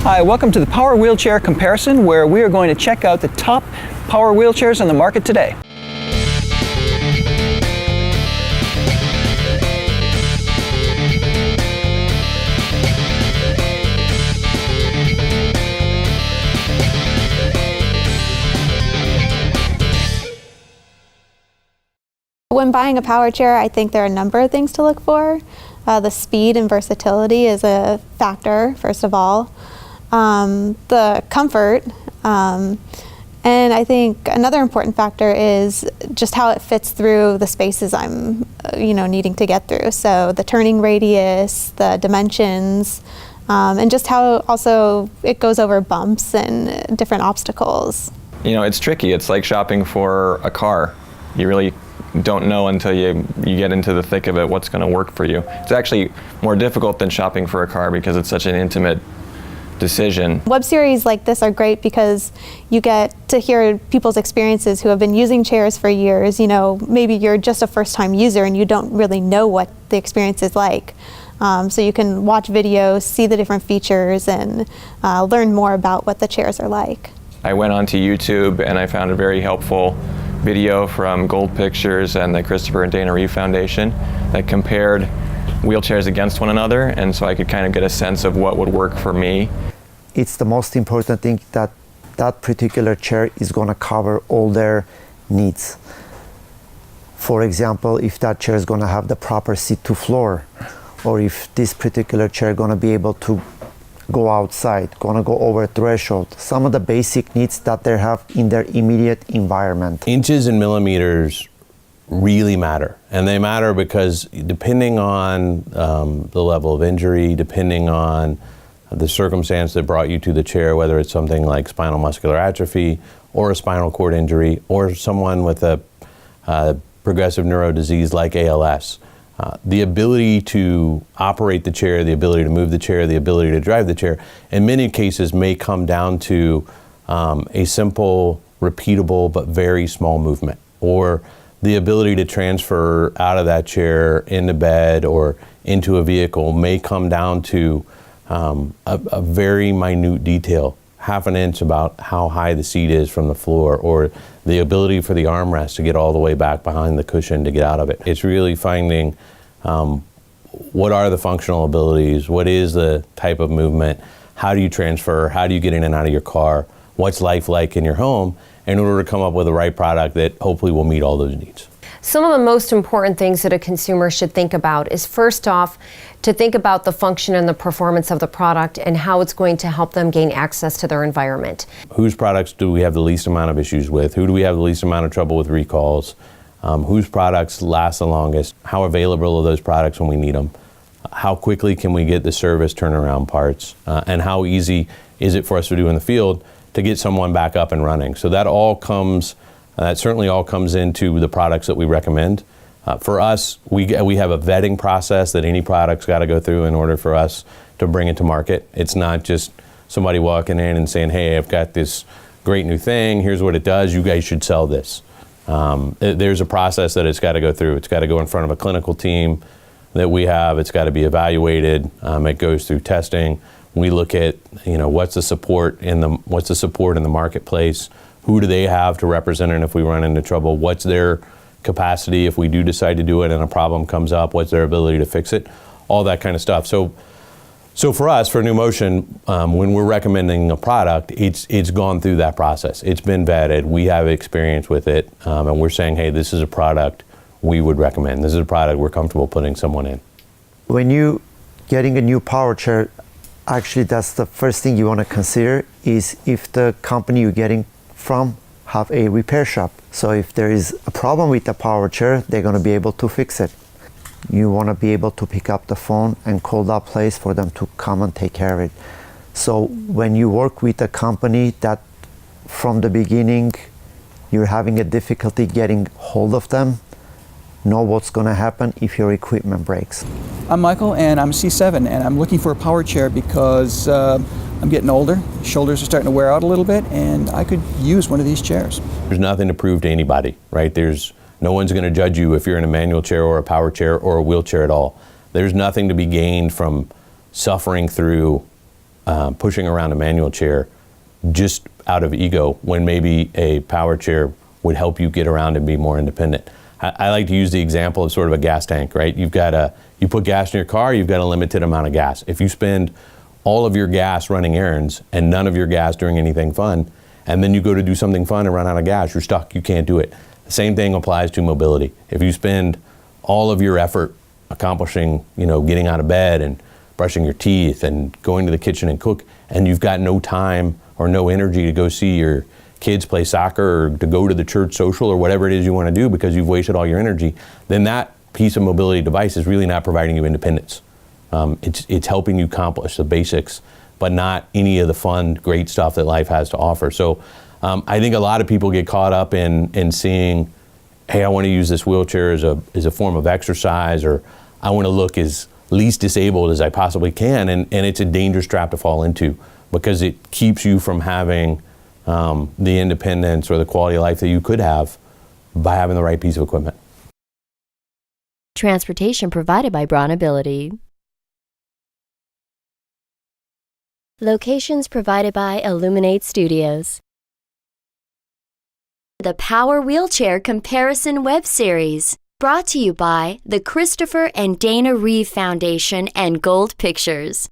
Hi, welcome to the Power Wheelchair Comparison, where we are going to check out the top power wheelchairs on the market today. When buying a power chair, I think there are a number of things to look for. The speed and versatility is a factor, first of all. The comfort, and I think another important factor is just how it fits through the spaces I'm, needing to get through. So the turning radius, the dimensions, and just how also it goes over bumps and different obstacles. It's tricky. It's like shopping for a car. You really don't know until you get into the thick of it what's going to work for you. It's actually more difficult than shopping for a car because it's such an intimate decision. Web series like this are great because you get to hear people's experiences who have been using chairs for years. Maybe you're just a first-time user and you don't really know what the experience is like. So you can watch videos, see the different features, and learn more about what the chairs are like. I went onto YouTube and I found a very helpful video from Gold Pictures and the Christopher and Dana Reeve Foundation that compared wheelchairs against one another, and so I could kind of get a sense of what would work for me. It's the most important thing that that particular chair is going to cover all their needs. For example, if that chair is going to have the proper seat to floor, or if this particular chair is going to be able to go outside, going to go over threshold, some of the basic needs that they have in their immediate environment. Inches and millimeters really matter, and they matter because depending on the level of injury, depending on the circumstance that brought you to the chair, whether it's something like spinal muscular atrophy or a spinal cord injury or someone with a progressive neuro disease like ALS, the ability to operate the chair, the ability to move the chair, the ability to drive the chair, in many cases may come down to a simple, repeatable, but very small movement, or the ability to transfer out of that chair into bed or into a vehicle may come down to a very minute detail, half an inch about how high the seat is from the floor, or the ability for the armrest to get all the way back behind the cushion to get out of it. It's really finding what are the functional abilities, what is the type of movement, how do you transfer, how do you get in and out of your car, what's life like in your home, in order to come up with the right product that hopefully will meet all those needs. Some of the most important things that a consumer should think about is, first off, to think about the function and the performance of the product and how it's going to help them gain access to their environment. Whose products do we have the least amount of issues with? Who do we have the least amount of trouble with recalls? Whose products last the longest? How available are those products when we need them? How quickly can we get the service turnaround parts? And how easy is it for us to do in the field to get someone back up and running? So that all comes, that certainly all comes into the products that we recommend. For us, we have a vetting process that any product's got to go through in order for us to bring it to market. It's not just somebody walking in and saying, hey, I've got this great new thing, here's what it does, you guys should sell this. There's a process that it's got to go through. It's got to go in front of a clinical team that we have. It's got to be evaluated. It goes through testing. We look at, what's the support in the marketplace? Who do they have to represent it if we run into trouble? What's their capacity if we do decide to do it and a problem comes up? What's their ability to fix it? All that kind of stuff. So for us, for New Motion, when we're recommending a product, it's gone through that process. It's been vetted. We have experience with it, and we're saying, hey, this is a product we would recommend. This is a product we're comfortable putting someone in. When you getting a new power chair, actually that's the first thing you want to consider is if the company you're getting from have a repair shop. So if there is a problem with the power chair, they're going to be able to fix it. You want to be able to pick up the phone and call that place for them to come and take care of it. So when you work with a company that from the beginning you're having a difficulty getting hold of them, know what's going to happen if your equipment breaks. I'm Michael, and I'm C7, and I'm looking for a power chair because I'm getting older, shoulders are starting to wear out a little bit, and I could use one of these chairs. There's nothing to prove to anybody, right? No one's going to judge you if you're in a manual chair or a power chair or a wheelchair at all. There's nothing to be gained from suffering through pushing around a manual chair just out of ego when maybe a power chair would help you get around and be more independent. I like to use the example of sort of a gas tank, right? You put gas in your car, you've got a limited amount of gas. If you spend all of your gas running errands and none of your gas doing anything fun, and then you go to do something fun and run out of gas, you're stuck, you can't do it. The same thing applies to mobility. If you spend all of your effort accomplishing, getting out of bed and brushing your teeth and going to the kitchen and cook, and you've got no time or no energy to go see your kids play soccer or to go to the church social or whatever it is you want to do because you've wasted all your energy, then that piece of mobility device is really not providing you independence. It's helping you accomplish the basics, but not any of the fun, great stuff that life has to offer. So I think a lot of people get caught up in seeing, hey, I want to use this wheelchair as a form of exercise, or I want to look as least disabled as I possibly can, and it's a dangerous trap to fall into because it keeps you from having the independence or the quality of life that you could have by having the right piece of equipment. Transportation provided by Braun Ability. Locations provided by Illuminate Studios. The Power Wheelchair Comparison Web Series, brought to you by the Christopher and Dana Reeve Foundation and Gold Pictures.